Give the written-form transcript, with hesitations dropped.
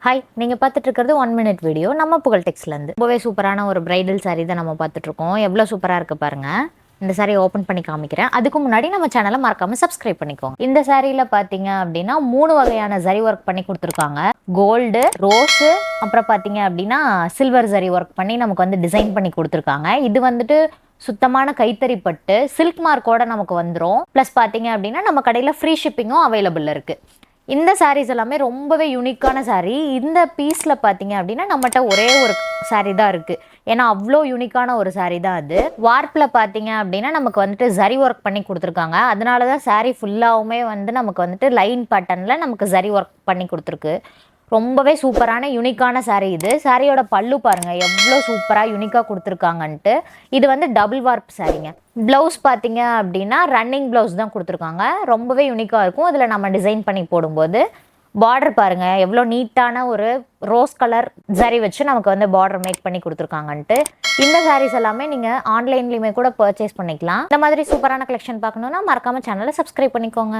Hi, நீங்கள் பார்த்துட்டு இருக்கிறது 1 மினிட் வீடியோ நம்ம புகழ் டெக்ஸ்லேருந்து. ரொம்பவே சூப்பரான ஒரு பிரைடல் சாரீ தான் நம்ம பார்த்துட்ருக்கோம். எவ்வளோ சூப்பராக இருக்குது பாருங்கள். இந்த சாரீ ஓப்பன் பண்ணி காமிக்கிறேன். அதுக்கு முன்னாடி நம்ம சேனலை மறக்காமல் சப்ஸ்கிரைப் பண்ணிக்கோங்க. இந்த சாரியில் பார்த்தீங்க அப்படின்னா 3 வகையான ஜரி ஒர்க் பண்ணி கொடுத்துருக்காங்க. கோல்டு, ரோஸு, அப்புறம் பார்த்தீங்க அப்படின்னா சில்வர் ஜரி ஒர்க் பண்ணி நமக்கு வந்து டிசைன் பண்ணி கொடுத்துருக்காங்க. இது வந்துட்டு சுத்தமான கைத்தறி பட்டு சில்க் மார்க்கோட நமக்கு வந்துடும். ப்ளஸ் பார்த்தீங்க அப்படின்னா நம்ம கடையில் ஃப்ரீ ஷிப்பிங்கும் அவைலபிள் இருக்குது. இந்த சாரீஸ் எல்லாமே ரொம்பவே யூனிக்கான சாரீ. இந்த பீஸில் பார்த்தீங்க அப்படின்னா நம்மகிட்ட ஒரே ஒரு சாரீ தான் இருக்குது. ஏன்னா அவ்வளோ யூனிக்கான ஒரு சாரீ தான் அது. வார்ப்பில் பார்த்தீங்க அப்படின்னா நமக்கு வந்துட்டு ஜரி ஒர்க் பண்ணி கொடுத்துருக்காங்க. அதனால தான் சாரீ ஃபுல்லாகவுமே வந்து நமக்கு வந்துட்டு லைன் பேட்டர்னில் நமக்கு ஜரி ஒர்க் பண்ணி கொடுத்துருக்கு. ரொம்பவே சூப்பரான யூனிக்கான சாரீ இது. சாரியோட பல்லு பாருங்கள் எவ்வளோ சூப்பராக யூனிக்காக கொடுத்துருக்காங்கன்ட்டு. இது வந்து டபுள் வார்ப் சாரீங்க. ப்ளவுஸ் பார்த்தீங்க அப்படின்னா ரன்னிங் ப்ளவுஸ் தான் கொடுத்துருக்காங்க. ரொம்பவே யூனிக்காக இருக்கும். இதில் நம்ம டிசைன் பண்ணி போடும்போது பார்டர் பாருங்கள் எவ்வளோ நீட்டான ஒரு ரோஸ் கலர் ஜரி வச்சு நமக்கு வந்து பார்டர் மேக் பண்ணி கொடுத்துருக்காங்கன்ட்டு. இந்த சாரீஸ் எல்லாமே நீங்கள் ஆன்லைன்லேயுமே கூட பர்ச்சேஸ் பண்ணிக்கலாம். இந்த மாதிரி சூப்பரான கலெக்ஷன் பார்க்கணுன்னா மறக்காமல் சேனலை சப்ஸ்கிரைப் பண்ணிக்கோங்க.